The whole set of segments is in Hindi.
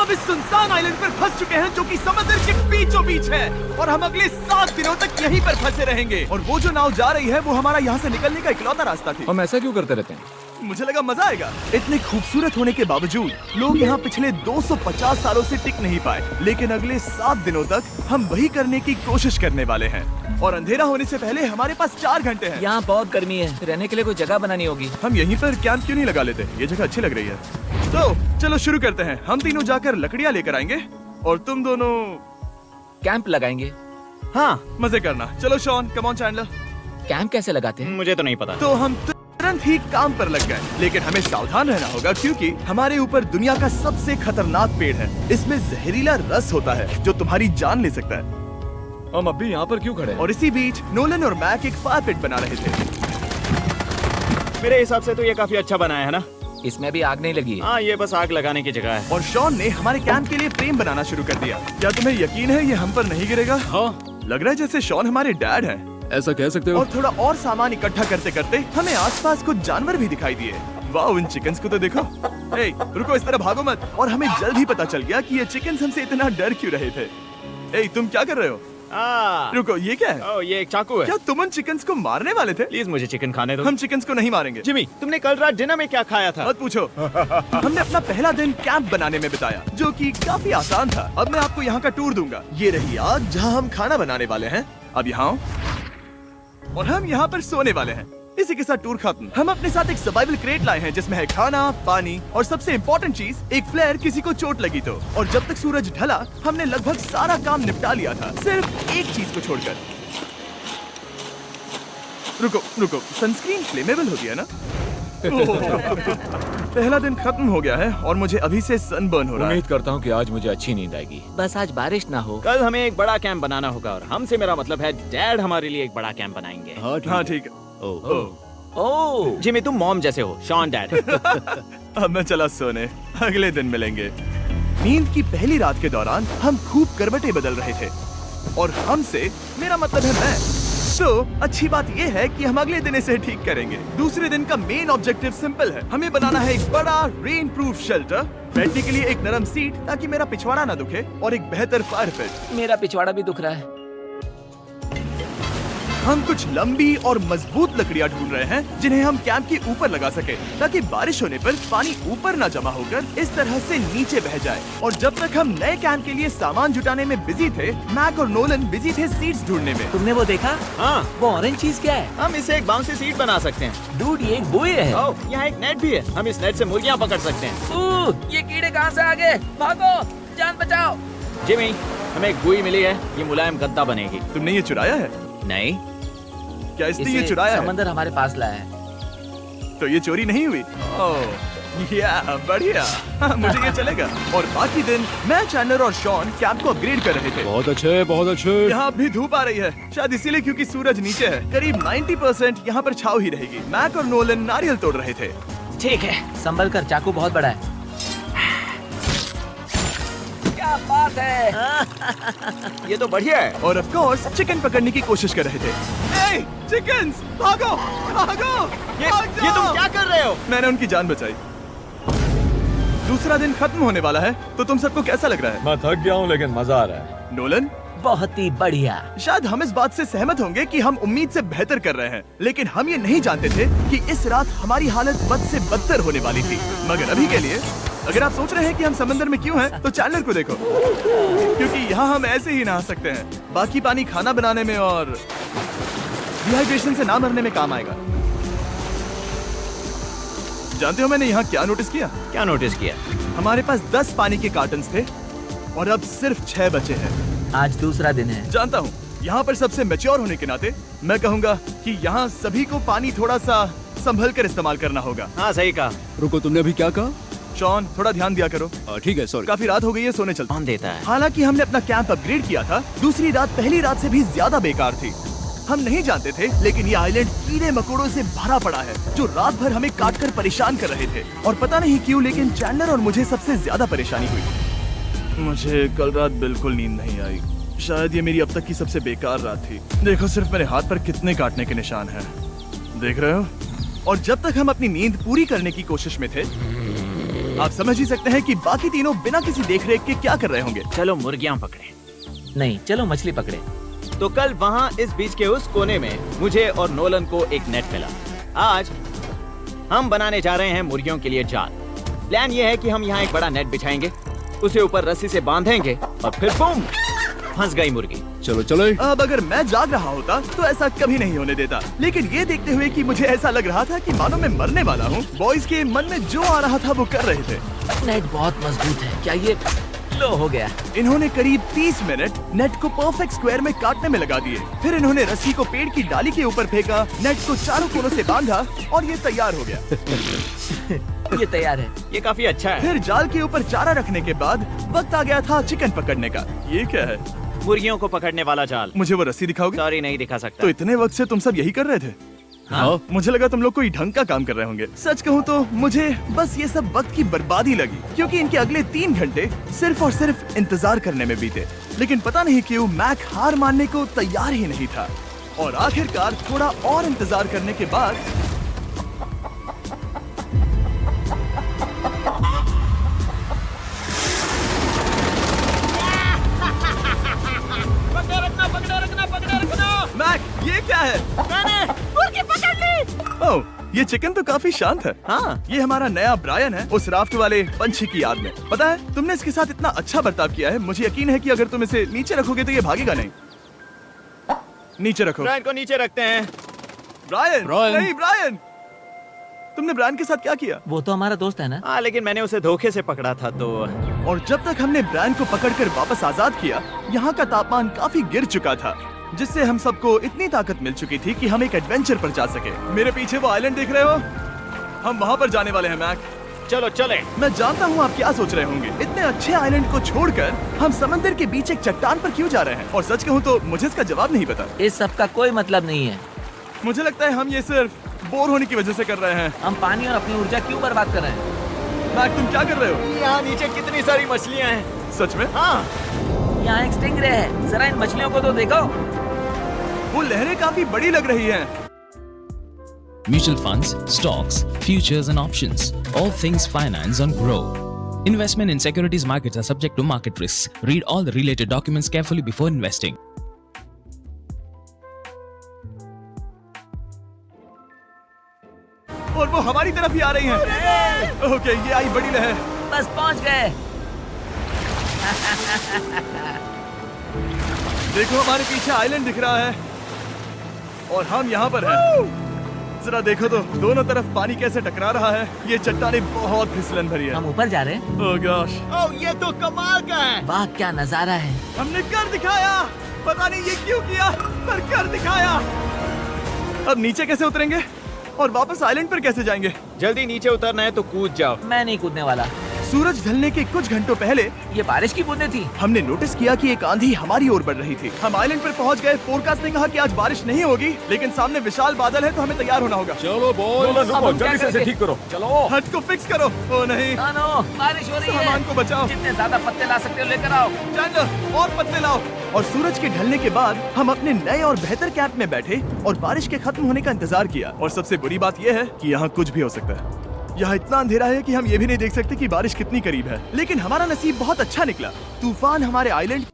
हम इस सुनसान आइलैंड पर फंस चुके हैं जो कि समंदर के बीचों बीच है और हम अगले 7 दिनों तक यहीं पर फंसे रहेंगे। और वो जो नाव जा रही है वो हमारा यहाँ से निकलने का इकलौता रास्ता थी। हम ऐसा क्यों करते रहते हैं? मुझे लगा मजा आएगा। इतने खूबसूरत होने के बावजूद लोग यहाँ पिछले 250 सालों से टिक नहीं पाए, लेकिन अगले 7 दिनों तक हम वही करने की कोशिश करने वाले हैं। और अंधेरा होने से पहले हमारे पास 4 घंटे हैं। यहाँ बहुत गर्मी है, रहने के लिए कोई जगह बनानी होगी। हम यहीं पर कैंप क्यों नहीं लगा लेते? ये जगह अच्छी लग रही है। तो चलो शुरू करते हैं। हम तीनों जाकर लकड़ियाँ लेकर आएंगे और तुम दोनों कैंप लगाएंगे। हाँ, मजे करना। चलो Shawn, come on Chandler. Camp कैसे लगाते हैं? मुझे तो नहीं पता। तो हम तुरंत ही काम पर लग गए, लेकिन हमें सावधान रहना होगा क्योंकि हमारे ऊपर दुनिया का सबसे खतरनाक पेड़ है। इसमें जहरीला रस होता है जो तुम्हारी जान ले सकता है। हम अभी यहाँ पर क्यों खड़े हैं? और इसी बीच नोलन और मैक एक फायर पिट बना रहे थे। मेरे हिसाब से तो ये काफी अच्छा बनाया है ना? इसमें भी आग नहीं लगी। हाँ, ये बस आग लगाने की जगह है। और शॉन ने हमारे कैंप के लिए फ्रेम बनाना शुरू कर दिया। क्या तुम्हें यकीन है ये हम पर नहीं गिरेगा? हाँ, लग रहा है जैसे शॉन हमारे डैड हैं। ऐसा कह सकते हो? और थोड़ा और सामान इकट्ठा करते करते हमें आसपास कुछ जानवर भी दिखाई दिए। वाह, उन चिकन्स को तो देखो। ए, रुको, इस तरह भागो मत। और हमें जल्द ही पता चल गया कि ये चिकन्स हमसे इतना डर क्यों रहे थे। ए, तुम क्या कर रहे हो? रुको, ये क्या है? ओह, ये एक चाकू है। क्या तुम उन चिकन्स को मारने वाले थे? प्लीज मुझे चिकन खाने दो। हम चिकन्स को नहीं मारेंगे। जिमी, तुमने कल रात डिनर में क्या खाया था? मत पूछो। हमने अपना पहला दिन कैंप बनाने में बिताया, जो कि काफी आसान था। अब मैं आपको यहाँ का टूर दूंगा। ये रही आग जहाँ हम खाना बनाने वाले हैं। अब यहाँ और हम यहाँ पर सोने वाले हैं। इसी के साथ टूर खत्म। हम अपने साथ एक सर्वाइवल क्रेट लाए हैं जिसमें है खाना, पानी और सबसे इम्पोर्टेंट चीज एक फ्लेयर, किसी को चोट लगी तो। और जब तक सूरज ढला हमने लगभग सारा काम निपटा लिया था, सिर्फ एक चीज को छोड़कर। रुको, सनस्क्रीन फ्लेमेबल होती है ना? पहला दिन खत्म हो गया है और मुझे अभी से सनबर्न हो रहा है। उम्मीद करता हूँ कि आज मुझे अच्छी नींद आएगी। बस आज बारिश ना हो। कल हमें एक बड़ा कैंप बनाना होगा और हमसे मेरा मतलब है डैड हमारे लिए एक बड़ा कैंप बनाएंगे। हाँ ठीक है। ओह, जिमी, तुम मॉम जैसे हो, शॉन डैड। अब मैं चला सोने, अगले दिन मिलेंगे। नींद की पहली रात के दौरान हम खूब करवटें बदल रहे थे और हमसे मेरा मतलब है मैं। तो अच्छी बात यह है कि हम अगले दिन इसे ठीक करेंगे। दूसरे दिन का मेन ऑब्जेक्टिव सिंपल है। हमें बनाना है एक बड़ा रेन प्रूफ शेल्टर, बैठने के लिए एक नरम सीट ताकि मेरा पिछवाड़ा ना दुखे और एक बेहतर फायर पिट। मेरा पिछवाड़ा भी दुख रहा है। हम कुछ लंबी और मजबूत लकड़ियां ढूंढ रहे हैं जिन्हें हम कैंप के ऊपर लगा सके ताकि बारिश होने पर पानी ऊपर न जमा होकर इस तरह से नीचे बह जाए। और जब तक हम नए कैंप के लिए सामान जुटाने में बिजी थे, मैक और नोलन बिजी थे सीड्स ढूंढने में। तुमने वो देखा? हाँ, वो ऑरेंज चीज क्या है? हम इसे एक बाउंसी सीट बना सकते हैं। डूड, ये एक बुए है। ओह, यहाँ एक नेट भी है। हम इस नेट से मुर्गियाँ पकड़ सकते हैं। ये कीड़े कहाँ से आ गए? भागो, जान बचाओ। जिमी, हमें एक बुई मिली है। ये मुलायम गद्दा बनेगी। तुमने ये चुराया है? नहीं, क्या इसने ये चुराया है? समंदर हमारे पास लाया है। तो ये चोरी नहीं हुई? ओह, या बढ़िया। मुझे ये चलेगा। और बाकी दिन मैं, चैंडलर और शॉन कैंप को अपग्रेड कर रहे थे। बहुत अच्छे, बहुत अच्छे। यहाँ भी धूप आ रही है, शायद इसीलिए क्योंकि सूरज नीचे है। करीब 90% यहाँ पर छाव ही रहेगी। मैक और नोलन नारियल तोड़ रहे थे। ठीक है, संभल कर, चाकू बहुत बड़ा है। क्या बात है। ये तो बढ़िया है। और ऑफ कोर्स चिकन पकड़ने की कोशिश कर रहे थे। ए, चिकन्स, भागो, भागो, ये तुम क्या कर रहे हो? मैंने उनकी जान बचाई। दूसरा दिन खत्म होने वाला है, तो तुम सबको कैसा लग रहा है? मैं थक गया हूँ लेकिन मजा आ रहा है। नोलन, बहुत ही बढ़िया। शायद हम इस बात से सहमत होंगे कि हम उम्मीद से बेहतर कर रहे हैं, लेकिन हम ये नहीं जानते थे कि इस रात हमारी हालत बद से बदतर होने वाली थी। मगर अभी के लिए अगर आप सोच रहे हैं कि हम समंदर में क्यों हैं, तो चैंडलर को देखो, क्योंकि यहाँ हम ऐसे ही नहा सकते हैं। बाकी पानी खाना बनाने में और डिहाइड्रेशन से ना मरने में काम आएगा। जानते हो मैंने यहाँ क्या नोटिस किया? क्या नोटिस किया? हमारे पास 10 पानी के कार्टन्स थे और अब सिर्फ 6 बचे हैं। आज दूसरा दिन है। जानता हूँ, यहाँ पर सबसे मैच्योर होने के नाते मैं कहूँगा कि यहाँ सभी को पानी थोड़ा सा संभल कर इस्तेमाल करना होगा। हाँ, सही कहा। रुको, तुमने अभी क्या कहा? शॉन, थोड़ा ध्यान दिया करो। ठीक है, सॉरी। काफी रात हो गई है, सोने चलते हैं। कौन देता है? हालांकि हमने अपना कैंप अपग्रेड किया था, दूसरी रात पहली रात से भी ज्यादा बेकार थी। हम नहीं जानते थे, लेकिन ये आइलैंड कीड़े मकोड़ों से भरा पड़ा है जो रात भर हमें काटकर परेशान कर रहे थे। और पता नहीं क्यों, लेकिन चैंडलर और मुझे सबसे ज्यादा परेशानी हुई। मुझे कल रात बिल्कुल नींद नहीं आई। शायद ये मेरी अब तक की सबसे बेकार रात थी। देखो सिर्फ मेरे हाथ पर कितने काटने के निशान हैं। देख रहे हो? और जब तक हम अपनी नींद पूरी करने की कोशिश में थे, आप समझ ही सकते हैं कि बाकी तीनों बिना किसी देखरेख के क्या कर रहे होंगे। चलो मुर्गियां पकड़े। नहीं, चलो मछली पकड़े। तो कल वहाँ इस बीच के उस कोने में मुझे और नोलन को एक नेट मिला। आज हम बनाने जा रहे हैं मुर्गियों के लिए जाल। प्लान ये है कि हम यहाँ एक बड़ा नेट बिछाएंगे, उसे ऊपर रस्सी से बांधेंगे और फिर बूम, फंस गई मुर्गी। चलो चलो। अब अगर मैं जाग रहा होता तो ऐसा कभी नहीं होने देता, लेकिन ये देखते हुए कि मुझे ऐसा लग रहा था कि मानो मैं मरने वाला हूँ, बॉयज के मन में जो आ रहा था वो कर रहे थे। नेट बहुत मजबूत है। क्या ये लो हो गया? इन्होंने करीब 30 मिनट नेट को परफेक्ट स्क्वायर में काटने में लगा दिए। फिर इन्होंने रस्सी को पेड़ की डाली के ऊपर फेंका, नेट को चारों कोनों से बांधा और ये तैयार हो गया। ये तैयार है। ये काफी अच्छा है। फिर जाल के ऊपर चारा रखने के बाद वक्त आ गया था चिकन पकड़ने का। ये क्या है? मुर्गियों को पकड़ने वाला जाल। मुझे वो रस्सी दिखाओगे? सॉरी, नहीं दिखा सकता। तो इतने वक्त से तुम सब यही कर रहे थे? हाँ। मुझे लगा तुम लोग कोई ढंग का काम कर रहे होंगे। सच कहूँ तो मुझे बस ये सब वक्त की बर्बादी लगी, क्योंकि इनके अगले 3 घंटे सिर्फ और सिर्फ इंतजार करने में बीते। लेकिन पता नहीं क्यों मैक हार मानने को तैयार ही नहीं था, और आखिरकार थोड़ा और इंतजार करने के बाद मैक, ये क्या है? मुर्गी पकड़ ली। ओह, ये चिकन तो काफी शांत है। हाँ, ये हमारा नया ब्रायन है, उस राफ्ट वाले पंछी की याद में। पता है, तुमने इसके साथ इतना अच्छा बर्ताव किया है, मुझे यकीन है कि अगर तुम इसे नीचे रखोगे तो ये भागेगा नहीं। नीचे रखो। ब्रायन को नीचे रखते हैं। Brian, Brian. नहीं ब्रायन, तुमने ब्रायन के साथ क्या किया? वो तो हमारा दोस्त है ना। हाँ, लेकिन मैंने उसे धोखे से पकड़ा था तो। और जब तक हमने ब्रायन को पकड़कर वापस आजाद किया, यहाँ का तापमान काफी गिर चुका था, जिससे हम सबको इतनी ताकत मिल चुकी थी कि हम एक एडवेंचर पर जा सके। मेरे पीछे वो आइलैंड देख रहे हो? हम वहाँ पर जाने वाले हैं मैक। चलो चले। मैं जानता हूँ आप क्या सोच रहे होंगे, इतने अच्छे आइलैंड को छोड़कर हम समंदर के बीच एक चट्टान पर क्यों जा रहे हैं? और सच कहूँ तो मुझे इसका जवाब नहीं पता। इस सब का कोई मतलब नहीं है। मुझे लगता है हम ये सिर्फ बोर होने की वजह से कर रहे हैं। हम पानी और अपनी ऊर्जा क्यों बर्बाद कर रहे हैं? मैक, तुम क्या कर रहे हो? यहाँ नीचे कितनी सारी मछलियाँ हैं। सच में? हाँ, यहाँ एक स्टिंगरे है, जरा इन मछलियों को तो देखो। वो लहरें काफी बड़ी लग रही हैं। Mutual funds, stocks, futures and options. All things finance on Grow. Investment in securities markets are subject to market risks. Read all the related documents carefully before investing. और वो हमारी तरफ ही आ रही हैं। ओके, ये आई बड़ी लहर। बस पहुँच गए। देखो, हमारे पीछे आइलैंड दिख रहा है और हम यहाँ पर हैं। जरा देखो तो दोनों तरफ पानी कैसे टकरा रहा है। ये चट्टानें बहुत फिसलन भरी है। हम ऊपर जा रहे हैं। ओह गॉश, ओह, ये तो कमाल का है। वाह, क्या नजारा है। हमने कर दिखाया। पता नहीं ये क्यों किया, पर कर दिखाया। अब नीचे कैसे उतरेंगे और वापस आइलैंड पर कैसे जाएंगे? जल्दी नीचे उतरना है तो कूद जाओ। मैं नहीं कूदने वाला। सूरज ढलने के कुछ घंटों पहले ये बारिश की बूंदें थी। हमने नोटिस किया कि एक आंधी हमारी ओर बढ़ रही थी। हम आइलैंड पर पहुंच गए। फोरकास्ट ने कहा कि आज बारिश नहीं होगी, लेकिन सामने विशाल बादल है तो हमें तैयार होना होगा। चलो बॉय, अब हम क्या जल्दी से इसे करेंगे? ठीक करो। चलो। हट को फिक्स करो। ओ नहीं, नो, बारिश हो रही है। सामान को बचाओ। जितने ज्यादा पत्ते ला सकते हो लेकर आओ। चैंडलर, और पत्ते लाओ। और सूरज के ढलने के बाद हम अपने नए और बेहतर कैंप में बैठे और बारिश के खत्म होने का इंतजार किया। और सबसे बुरी बात यह है कि यहाँ कुछ भी हो सकता है। यहाँ इतना अंधेरा है कि हम ये भी नहीं देख सकते कि बारिश कितनी करीब है। लेकिन हमारा नसीब बहुत अच्छा निकला। तूफान हमारे आइलैंड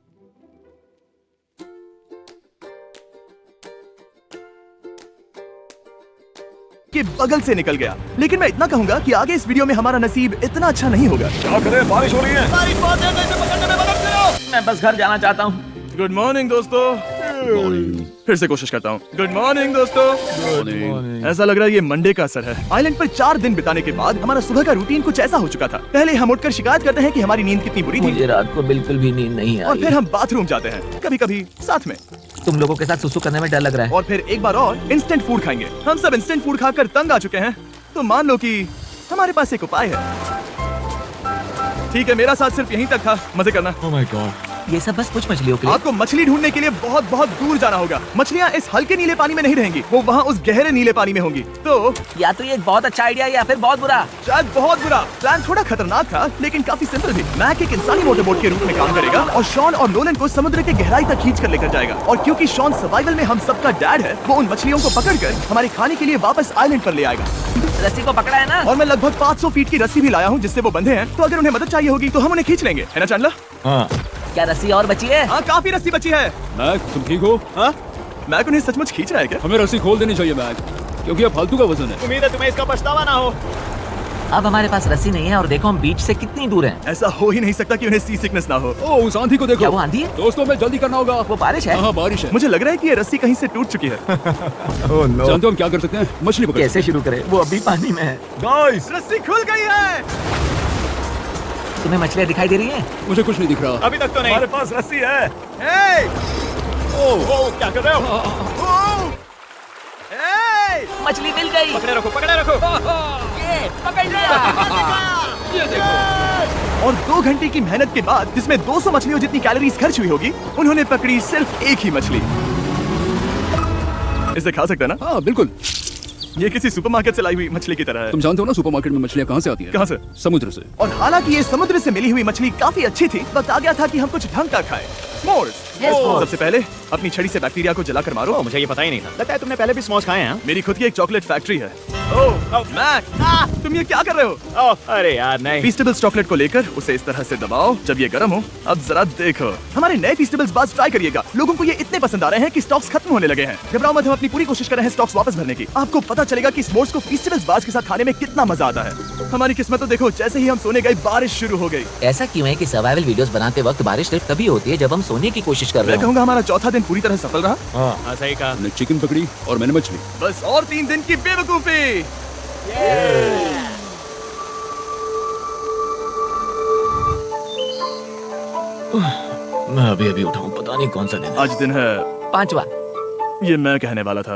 के बगल से निकल गया। लेकिन मैं इतना कहूंगा कि आगे इस वीडियो में हमारा नसीब इतना अच्छा नहीं होगा। क्या करें, बारिश हो रही है। बारिश बहुत तेज है, इसे पकड़ने में मदद करो। मैं बस घर जाना चाहता हूँ। गुड मॉर्निंग दोस्तों। फिर से कोशिश करता हूँ। गुड मॉर्निंग दोस्तों। ऐसा लग रहा है ये मंडे का असर है। आइलैंड पर 4 दिन बिताने के बाद हमारा सुबह का रूटीन कुछ ऐसा हो चुका था। पहले हम उठकर शिकायत करते हैं कि हमारी नींद कितनी बुरी थी, मुझे रात को बिल्कुल भी नींद नहीं और आई। फिर हम बाथरूम जाते हैं, कभी कभी साथ में। तुम लोगों के साथ सुसु करने में डर लग रहा है। और फिर एक बार और इंस्टेंट फूड खाएंगे। हम सब इंस्टेंट फूड खाकर तंग आ चुके हैं, तो मान लो कि हमारे पास एक उपाय है। ठीक है, मेरा साथ सिर्फ यहीं तक था। मजे करना। Oh my God. ये सब बस कुछ मछलियों के लिए। आपको मछली ढूंढने के लिए बहुत बहुत दूर जाना होगा। मछलियाँ इस हल्के नीले पानी में नहीं रहेंगी, वो वहाँ उस गहरे नीले पानी में होंगी। तो या तो ये एक बहुत अच्छा आइडिया या फिर बहुत बुरा। शायद बहुत बुरा। प्लान थोड़ा खतरनाक था लेकिन काफी सिंपल भी। मैक एक इंसानी मोटरबोट के रूप में काम करेगा और शॉन और नोलन को समुद्र के गहराई तक खींच कर लेकर जाएगा। और क्योंकि शॉन सर्वाइवल में हम सबका डैड है, वो उन मछलियों को पकड़कर हमारे खाने के लिए वापस आइलैंड पर ले आएगा। रस्सी को पकड़ा है ना? और मैं लगभग 500 फीट की रस्सी भी लाया हूँ जिससे वो बंधे हैं, तो अगर उन्हें मदद चाहिए होगी तो हम उन्हें खींच लेंगे, है ना चैंडलर? हाँ। क्या रस्सी और बची है? हाँ, काफी रस्सी बची है। मैक, तुम ठीक हो? हाँ, मैक उन्हें सचमुच खींच रहा है क्या? हमें रस्सी खोल देनी चाहिए मैक, क्योंकि अब फालतू का वजन है। उम्मीद है तुम्हें इसका पछतावा ना हो। अब हमारे पास रस्सी नहीं है और देखो हम बीच से कितनी दूर हैं। ऐसा हो ही नहीं सकता कि उन्हें सी सिकनेस ना हो। ओ, उस आंधी को देखो। क्या वो आंधी है? दोस्तों में जल्दी करना होगा। वो बारिश है? हाँ, बारिश है। मुझे लग रहा है कि ये रस्सी कहीं से टूट चुकी है। जानते हो हम क्या कर सकते हैं? मछली पकड़। कैसे शुरू करें? वो अभी पानी में है। गाइस, रस्सी खुल गई है। तुम्हें मछलियाँ दिखाई दे रही हैं? मुझे कुछ नहीं दिख रहा। अभी तक तो नहीं। हमारे पास रस्सी है। हे! ओ, क्या कर रहे हो? ओ! हे! मछली मिल गई। पकड़े रखो, पकड़े रखो। ये पकड़ लिया। ये देखो। और 2 घंटे की मेहनत के बाद, जिसमें 200 मछलियों जितनी कैलोरीज खर्च हुई होगी, उन्होंने पकड़ी सिर्फ एक ही मछली। इसे खा सकते हैं ना? हाँ, बिल्कुल। ये किसी सुपरमार्केट से लाई हुई मछली की तरह है। तुम जानते हो ना सुपरमार्केट में मछलियाँ कहाँ से आती हैं? कहाँ से? समुद्र से। और हालांकि ये समुद्र से मिली हुई मछली काफी अच्छी थी, वक्त आ गया था कि हम कुछ ढंग का खाएं। S'mores। सबसे पहले अपनी छड़ी से बैक्टीरिया को जलाकर मारो। मुझे ये पता ही नहीं था। लगता है तुमने पहले भी स्मोक्स खाए हैं। मेरी खुद की एक चॉकलेट फैक्ट्री है। मैक, तुम ये क्या कर रहे हो? अरे यार नहीं। फीस्टेबल्स चॉकलेट को लेकर उसे इस तरह से दबाओ जब ये गर्म हो। अब जरा देखो, हमारे नए फीस्टेबल्स बार्स ट्राई करिएगा। लोगों को ये इतने पसंद आ रहे हैं कि स्टॉक्स खत्म होने लगे हैं। घबराओ मत, हम अपनी पूरी कोशिश कर रहे हैं स्टॉक्स वापस भरने की। आपको पता चलेगा कि स्मोर्स को फीस्टेबल्स बार्स के साथ खाने में कितना मजा आता है। हमारी किस्मत तो देखो, जैसे ही हम सोने गए बारिश शुरू हो गई। ऐसा क्यों है कि सर्वाइवल वीडियोस बनाते वक्त बारिश सिर्फ तभी होती है जब हम सोने की कोशिश कर रहे मैं हो? कहूँगा हमारा चौथा दिन पूरी तरह सफल रहा। हाँ, सही कहा। हमने चिकन पकड़ी और मैंने मछली। बस और 3 दिन की बेवकूफी। मैं अभी अभी उठाऊं, पता नहीं कौन सा दिन है। आज दिन है 5वां। ये मैं कहने वाला था।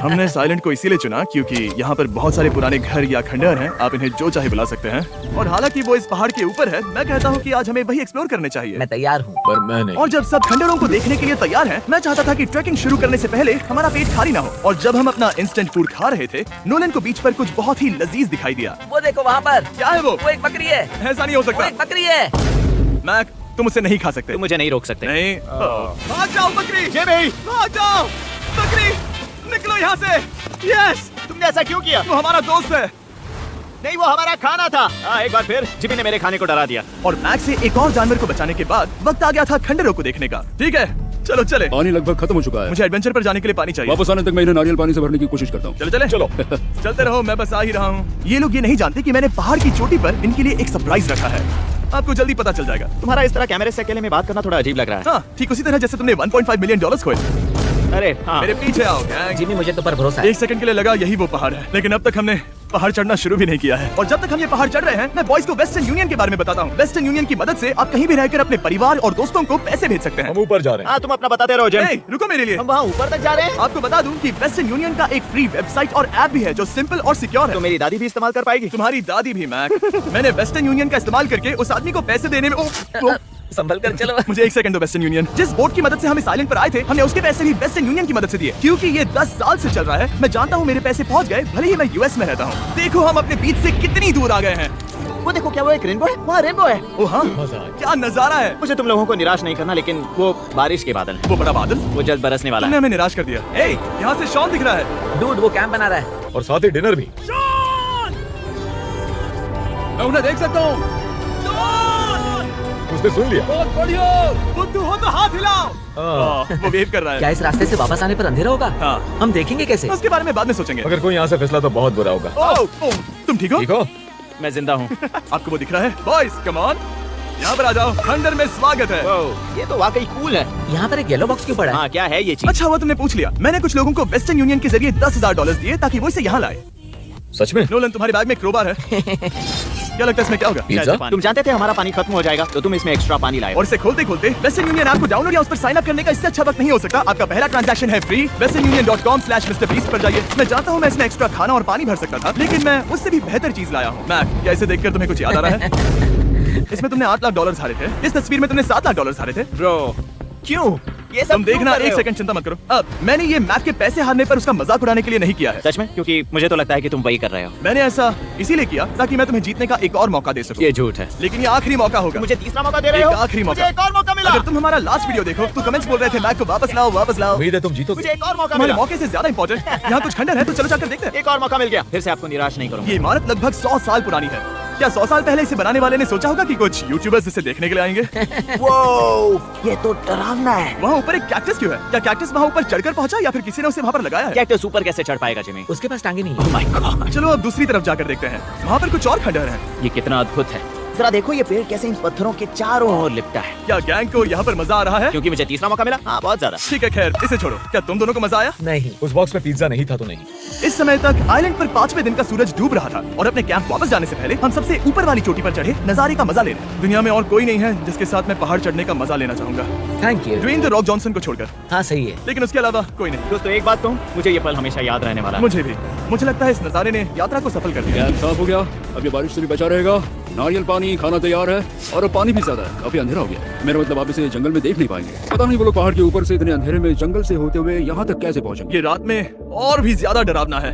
हमने साइलेंट को इसीलिए चुना क्योंकि यहाँ पर बहुत सारे पुराने घर या खंडहर हैं। आप इन्हें जो चाहे बुला सकते हैं। और हालांकि वो इस पहाड़ के ऊपर है, मैं कहता हूँ कि आज हमें वही एक्सप्लोर करने चाहिए। मैं तैयार हूँ। पर मैं नहीं। और जब सब खंडहरों को देखने के लिए तैयार हैं, मैं चाहता था कि ट्रैकिंग शुरू करने से पहले हमारा पेट खाली ना हो। और जब हम अपना इंस्टेंट फूड खा रहे थे, नोलन को बीच पर कुछ बहुत ही लजीज दिखाई दिया। वो देखो वहाँ पर। क्या है वो? एक बकरी है। ऐसा नहीं हो वो सकता। एक बकरी है। मैक, तुम उसे नहीं खा सकते। तुम मुझे नहीं रोक सकते। नहीं। भाग जाओ बकरी। भाग जाओ बकरी, निकलो यहाँ से। यस। तुमने ऐसा क्यों किया? वो हमारा दोस्त है। नहीं, वो हमारा खाना था। एक बार फिर जिमी ने मेरे खाने को डरा दिया। और मैक से एक और जानवर को बचाने के बाद वक्त आ गया था खंडहरों को देखने का। ठीक है, चलो चले। पानी लगभग खत्म हो चुका है। मुझे एडवेंचर पर जाने के लिए पानी चाहिए। वापस आने तक मैं इन्हें नारियल पानी से भरने की कोशिश करता हूँ। चलो चले। चलो चलते रहो, मैं बस आ ही रहा हूँ। ये लोग ये नहीं जानते कि मैंने पहाड़ की चोटी पर इनके लिए एक सरप्राइज रखा है। आपको जल्दी पता चल जाएगा। तुम्हारा इस तरह कैमरे से अकेले में बात करना थोड़ा अजीब लग रहा है। हाँ, ठीक उसी तरह जैसे तुमने $1.5 मिलियन खोए। अरे हाँ। मेरे पीछे आओ गैंग। जिमी, मुझे तो पर भरोसा है। 1 सेकंड के लिए लगा यही वो पहाड़ है, लेकिन अब तक हमने पहाड़ चढ़ना शुरू भी नहीं किया है। और जब तक हम ये पहाड़ चढ़ रहे हैं, मैं बॉयज को वेस्टर्न यूनियन के बारे में बताता हूँ। वेस्टर्न यूनियन की मदद से आप कहीं भी रहकर अपने परिवार और दोस्तों को पैसे भेज सकते हैं। हम ऊपर जा रहे हाँ, तुम अपना बताते रहो जिम। रुको मेरे लिए। हम वहाँ ऊपर तक जा रहे हैं। आपको बता दूं कि वेस्टर्न यूनियन का एक फ्री वेबसाइट और ऐप भी है जो सिंपल और सिक्योर है। तो मेरी दादी भी इस्तेमाल कर पाएगी। तुम्हारी दादी भी मैक। मैंने वेस्टर्न यूनियन का इस्तेमाल करके उस आदमी को पैसे देने में संभल कर चलो। मुझे 1 सेकंड दो। वेस्टर्न यूनियन जिस बोट की मदद से हम इस आइलैंड पर आए थे, हमने उसके पैसे भी वेस्टर्न यूनियन की मदद से दिए। क्योंकि ये 10 साल से चल रहा है, मैं जानता हूँ मेरे पैसे पहुँच गए, भले ही मैं यूएस में रहता हूँ। देखो हम अपने बीच से कितनी दूर आ गए हैं। वो देखो, क्या वो एक रेनबो है? वहाँ रेनबो है। ओ हाँ, क्या नजारा है। मुझे तुम लोगों को निराश नहीं करना, लेकिन वो बारिश के बादल है। वो बड़ा बादल, वो जल्द बरसने वाला तुमने है। हमें निराश कर दिया। यहाँ से शॉन दिख रहा है। डूड, वो कैंप बना रहा है। और साथ ही डिनर भी। मैं उन्हें देख सकता हूँ। उसने सुन लिया। बहुत बढ़िया। बुद्धू हो तो हाथ हिलाओ। वो वेव कर रहा है। क्या इस रास्ते से वापस आने पर अंधेरा होगा? हाँ। हम देखेंगे कैसे? उसके बारे में बाद में सोचेंगे। अगर कोई यहाँ से फिसला तो बहुत बुरा होगा। ओह, तुम ठीक हो? ठीक हो? मैं जिंदा हूँ। आपको वो दिख रहा है? बॉयज कम ऑन, यहाँ पर आ जाओ। खंडर में स्वागत है। ये तो वाकई कूल है। यहाँ पर एक येलो बॉक्स क्यों पड़ा है? हाँ, क्या है ये चीज? अच्छा हुआ तुमने पूछ लिया। मैंने कुछ लोगों को वेस्टर्न यूनियन के जरिए $10,000 दिए ताकि वो इसे यहाँ लाए। सच में? नोलन, तुम्हारे बैग में क्रोबार है। क्या लगता है इसमें क्या होगा? पिज़्ज़ा? तुम जानते थे हमारा पानी खत्म हो जाएगा, तो तुम इसमें एक्स्ट्रा पानी लाए। और इसे खोलते खोलते वेस्टर्न यूनियन ऐप को डाउनलोड या उस पर साइन अप करने का इससे अच्छा वक्त नहीं हो सकता। आपका पहला ट्रांजैक्शन है फ्री। westernunion.com/MrBeast पर जाइए। मैं जानता हूँ मैं इसमें एक्स्ट्रा खाना और पानी भर सकता था, लेकिन मैं उससे भी बेहतर चीज लाया हूँ। मैक, क्या इसे देखकर तुम्हें कुछ याद आ रहा है? इसमें तुमने $8 लाख हारे थे, इस तस्वीर में तुमने $7 लाख हारे थे। ब्रो क्यों ये सब तुम देखना, क्यों कर रहे एक हो? सेकंड चिंता मत करो। अब मैंने ये मैच के पैसे हारने पर उसका मजाक उड़ाने के लिए नहीं किया है। सच में? क्योंकि मुझे तो लगता है कि तुम वही कर रहे हो। मैंने ऐसा इसीलिए किया ताकि मैं तुम्हें जीतने का एक और मौका दे सकूं। ये झूठ है। लेकिन ये आखिरी मौका होगा। मुझे तीसरा मौका दे रहे एक हो? आखिरी मौका। मुझे एक और मौका मिला। अगर तुम हमारा लास्ट वीडियो देखो तो कमेंट्स बोल रहे थे मैच को वापस लाओ, वापस लाओ। उम्मीद है तुम जीतोगे। मुझे एक और मौका तुम्हारे मिला। मौके से ज्यादा इंपॉर्टेंट यहाँ कुछ खंडर है, तो चलो जाकर देखते हैं। एक और मौका मिल गया। फिर से आपको निराश नहीं करूंगा। ये इमारत लगभग 100 साल पुरानी है। क्या 100 साल पहले इसे बनाने वाले ने सोचा होगा कि कुछ यूट्यूबर्स इसे देखने के लिए आएंगे? वो ये तो डरावना है। वहाँ ऊपर एक कैक्टस क्यों है? क्या कैक्टस वहाँ ऊपर चढ़कर पहुँचा या फिर किसी ने उसे वहाँ पर लगाया है? कैक्टस ऊपर कैसे चढ़ पाएगा जिमी? उसके पास टांगे नहीं ओह माय गॉड, चलो अब दूसरी तरफ जाकर देखते हैं। वहाँ पर कुछ और खंडर हैं। ये कितना अद्भुत है। जरा देखो ये पेड़ कैसे इन पत्थरों के चारों ओर लिपटा है। क्या गैंग को यहाँ पर मजा आ रहा है? क्योंकि मुझे तीसरा मौका मिला। हाँ बहुत ज्यादा। ठीक है, खैर इसे छोड़ो। क्या तुम दोनों को मजा आया? नहीं। उस बॉक्स में पिज्जा नहीं था तो नहीं। इस समय तक आइलैंड पर 5वें दिन का सूरज डूब रहा था और अपने कैंप वापस जाने से पहले हम सबसे ऊपर वाली चोटी पर चढ़े नजारे का मजा ले रहे। दुनिया में और कोई नहीं है जिसके साथ मैं पहाड़ चढ़ने का मजा लेना चाहूंगा, thank you. Dwayne the Rock Johnson को छोड़कर। हाँ सही है। लेकिन उसके अलावा कोई नहीं। दोस्तों एक बात कहूँ, मुझे ये पल हमेशा याद रहने वाला है। मुझे भी। मुझे लगता है इस नजारे ने यात्रा को सफल कर दिया। कैंप साफ हो गया, अब ये बारिश से भी बचा रहेगा। नारियल पानी, खाना तैयार है और अब पानी भी ज्यादा है। काफी अंधेरा हो गया। मेरा मतलब आप इसे जंगल में देख नहीं पाएंगे। पता नहीं वो लोग पहाड़ के ऊपर से इतने अंधेरे में जंगल से होते हुए यहाँ तक कैसे पहुँचेंगे। ये रात में और भी ज्यादा डरावना है।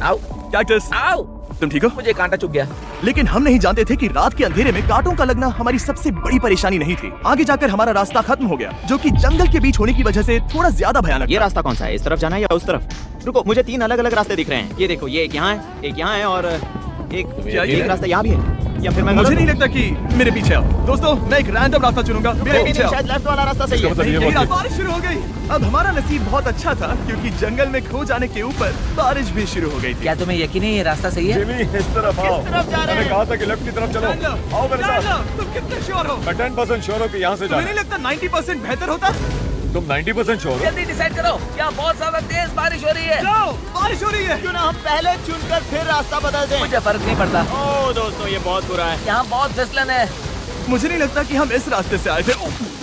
आओ कैक्टस, आओ, तुम ठीक हो? मुझे कांटा चुभ गया। लेकिन हम नहीं जानते थे कि रात के अंधेरे में कांटों का लगना हमारी सबसे बड़ी परेशानी नहीं थी। आगे जाकर हमारा रास्ता खत्म हो गया, जो कि जंगल के बीच होने की वजह से थोड़ा ज्यादा भयानक ये था। रास्ता कौन सा है? इस तरफ जाना है या उस तरफ? रुको, मुझे 3 अलग अलग रास्ते दिख रहे हैं। ये देखो, ये एक यहाँ है, एक यहाँ है और क्या ये एक रास्ता यहाँ भी है। या फिर मैं मुझे गलत नहीं हूँ? लगता कि मेरे पीछे आओ। दोस्तों मैं एक रैंडम रास्ता चुनूंगा, मेरे नहीं, पीछे नहीं, आओ। शायद लेफ्ट वाला रास्ता सही है। मतलब ये यही बात- बारिश शुरू हो गई। अब हमारा नसीब बहुत अच्छा था क्योंकि जंगल में खो जाने के ऊपर बारिश भी शुरू हो गई थी। क्या तुम्हें यकीन है ये रास्ता सही है? इस तरफ आओ। किस तरफ जा रहे हैं? मैंने कहा था कि लेफ्ट की तरफ चलो। आओ मेरे साथ। तुम कितने श्योर हो? मैं 10% श्योर हूँ कि यहाँ से तुम्हें जाना। नहीं लगता 90% बेहतर होता? तुम 90% श्योर हो? जल्दी डिसाइड करो। यहाँ बहुत ज्यादा तेज बारिश हो रही है। जाओ, बारिश हो रही है। क्यों ना हम पहले चुनकर फिर रास्ता बदल दें? मुझे फर्क नहीं पड़ता। ओह दोस्तों, ये बहुत बुरा है। यहाँ बहुत फिसलन है। मुझे नहीं लगता कि हम इस रास्ते से आए थे।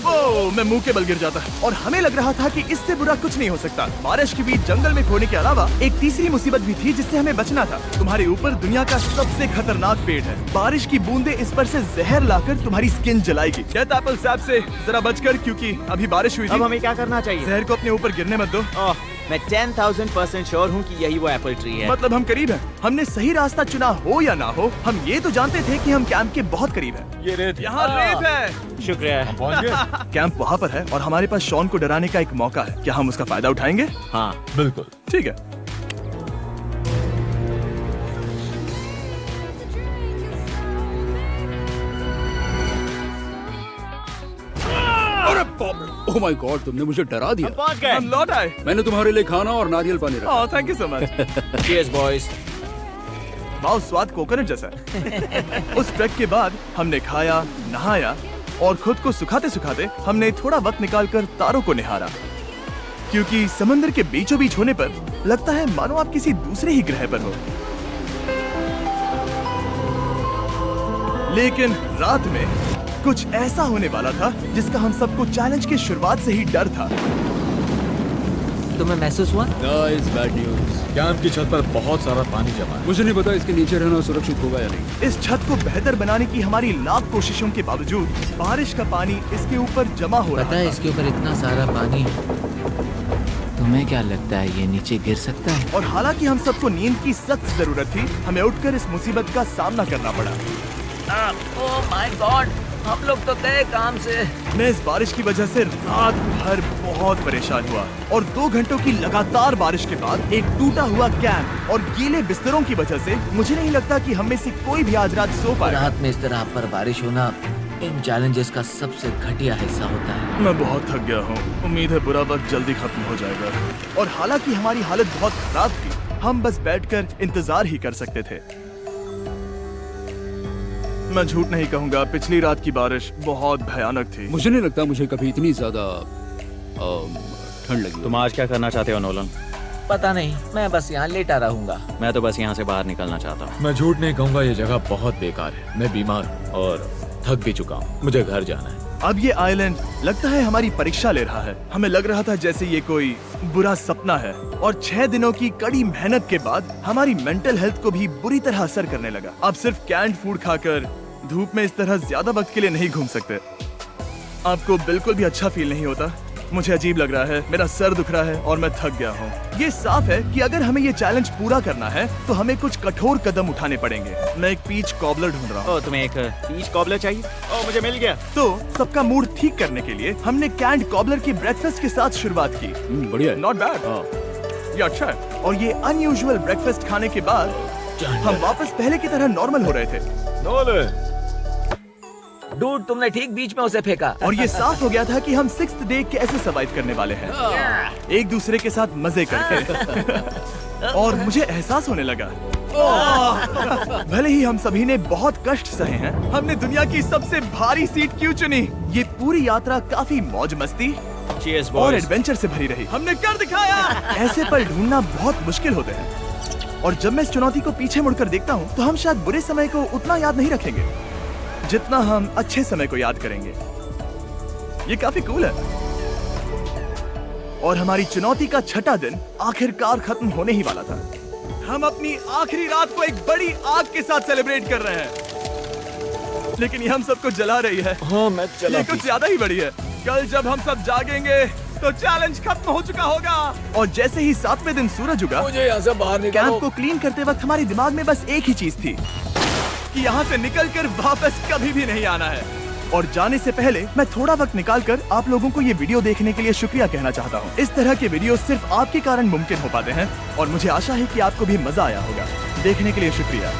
ओह, मैं मुंह के बल गिर जाता और हमें लग रहा था कि इससे बुरा कुछ नहीं हो सकता। बारिश के बीच जंगल में खोने के अलावा एक तीसरी मुसीबत भी थी जिससे हमें बचना था। तुम्हारे ऊपर दुनिया का सबसे खतरनाक पेड़ है। बारिश की बूंदें इस पर से जहर लाकर तुम्हारी स्किन जलाएगी। डेथ एप्पल सैप से जरा बचकर, क्योंकि अभी बारिश हुई अब थी। हमें क्या करना चाहिए? जहर को अपने ऊपर गिरने मत दो। ओह, मैं 10,000% श्योर हूँ कि यही वो एप्पल ट्री है। मतलब हम करीब हैं। हमने सही रास्ता चुना हो या ना हो, हम ये तो जानते थे कि हम कैंप के बहुत करीब हैं। ये रेत यहाँ रेत है। शुक्रिया। पहुँच गए। कैंप वहाँ पर है और हमारे पास शॉन को डराने का एक मौका है। क्या हम उसका फायदा उठाएंगे? हाँ, बिल्कुल। ठीक है। अरे बाप रे, ओह माय गॉड, तुमने मुझे डरा दिया। हम पहुँच गए। हम लौट आए। मैंने तुम्हारे लिए खाना और नारियल पानी रखा। Oh, thank you so much. Cheers, boys. वाह, स्वाद कोकोनट जैसा है। उस ट्रैक के बाद हमने खाया, नहाया और खुद को सुखाते सुखाते हमने थोड़ा वक्त निकालकर तारों को निहारा, क्योंकि समंदर के बीचों बीच होने पर लगता है मानो आप किसी दूसरे ही ग्रह पर हो। लेकिन रात में कुछ ऐसा होने वाला था जिसका हम सबको चैलेंज के शुरुआत से ही डर था। तुम्हें महसूस हुआ? Guys, bad news. कैंप की छत पर बहुत सारा पानी जमा है। मुझे नहीं पता इसके नीचे रहना सुरक्षित होगा या नहीं। इस छत को बेहतर बनाने की हमारी लाख कोशिशों के बावजूद बारिश का पानी इसके ऊपर जमा हो रहा पता है था। इसके ऊपर इतना सारा पानी, तुम्हें क्या लगता है ये नीचे गिर सकता है? और हालांकि हम सबको नींद की सख्त जरूरत थी, हमें उठकर इस मुसीबत का सामना करना पड़ा। ओह माय गॉड, हम लोग तो गए काम से। मैं इस बारिश की वजह से रात भर बहुत परेशान हुआ और 2 घंटों की लगातार बारिश के बाद एक टूटा हुआ कैंप और गीले बिस्तरों की वजह से मुझे नहीं लगता कि हम में से कोई भी आज रात सो पाएगा। रात में इस तरह पर बारिश होना इन चैलेंजेस का सबसे घटिया हिस्सा होता है। मैं बहुत थक गया हूँ। उम्मीद है बुरा वक्त जल्दी खत्म हो जाएगा। और हालांकि हमारी हालत बहुत खराब थी, हम बस बैठकर इंतजार ही कर सकते थे। मैं झूठ नहीं कहूँगा, पिछली रात की बारिश बहुत भयानक थी। मुझे नहीं लगता मुझे कभी इतनी ज्यादा ठंड लगी। तुम आज क्या करना चाहते हो नोलन? पता नहीं, मैं बस यहाँ लेटा रहूंगा। मैं तो बस यहाँ से बाहर निकलना चाहता हूँ। मैं झूठ नहीं कहूँगा, ये जगह बहुत बेकार है। मैं बीमार हूँ और थक भी चुका हूँ। मुझे घर जाना है। अब ये आइलैंड लगता है हमारी परीक्षा ले रहा है। हमें लग रहा था जैसे ये कोई बुरा सपना है और 6 दिनों की कड़ी मेहनत के बाद हमारी मेंटल हेल्थ को भी बुरी तरह असर करने लगा। अब सिर्फ कैंड फूड खाकर धूप में इस तरह ज्यादा वक्त के लिए नहीं घूम सकते। आपको बिल्कुल भी अच्छा फील नहीं होता? मुझे अजीब लग रहा है, मेरा सर दुख रहा है और मैं थक गया हूँ। ये साफ है कि अगर हमें ये चैलेंज पूरा करना है तो हमें कुछ कठोर कदम उठाने पड़ेंगे। मैं एक पीच कॉबलर ढूंढ रहा हूँ। ओ, तुम्हें एक पीच कॉबलर चाहिए? ओ, मुझे मिल गया। तो सबका मूड ठीक करने के लिए हमने कैंड कॉबलर की ब्रेकफास्ट के साथ शुरुआत की। बढ़िया है। Not bad. हाँ। ये अच्छा है। और ये अनयूजुअल ब्रेकफास्ट खाने के बाद हम वापस पहले की तरह नॉर्मल हो रहे थे। डूड, तुमने ठीक बीच में उसे फेंका। और ये साफ हो गया था कि हम 6th डे कैसे सर्वाइव करने वाले हैं, एक दूसरे के साथ मजे करके। और मुझे एहसास होने लगा, भले ही हम सभी ने बहुत कष्ट सहे हैं, हमने दुनिया की सबसे भारी सीट क्यों चुनी? ये पूरी यात्रा काफी मौज मस्ती Cheers, और boys. एडवेंचर से भरी रही। हमने कर दिखाया। ऐसे पल ढूंढना बहुत मुश्किल होते हैं और जब मैं इस चुनौती को पीछे मुड़कर देखता हूँ तो हम शायद बुरे समय को उतना याद नहीं रखेंगे जितना हम अच्छे समय को याद करेंगे। ये काफी कूल है। और हमारी चुनौती का 6ठा दिन आखिरकार खत्म होने ही वाला था। हम अपनी आखिरी रात को एक बड़ी आग के साथ सेलिब्रेट कर रहे हैं, लेकिन ये हम सबको जला रही है। हाँ, मैं चला। ये कुछ ज्यादा ही बड़ी है। कल जब हम सब जागेंगे तो चैलेंज खत्म हो चुका होगा। और जैसे ही 7वें दिन सूरज उगा, मुझे यहाँ से बाहर कैंप निकालो। को क्लीन करते वक्त हमारे दिमाग में बस एक ही चीज थी कि यहाँ से निकलकर वापस कभी भी नहीं आना है। और जाने से पहले मैं थोड़ा वक्त निकालकर आप लोगों को ये वीडियो देखने के लिए शुक्रिया कहना चाहता हूँ। इस तरह के वीडियो सिर्फ आपके कारण मुमकिन हो पाते हैं और मुझे आशा है कि आपको भी मजा आया होगा। देखने के लिए शुक्रिया।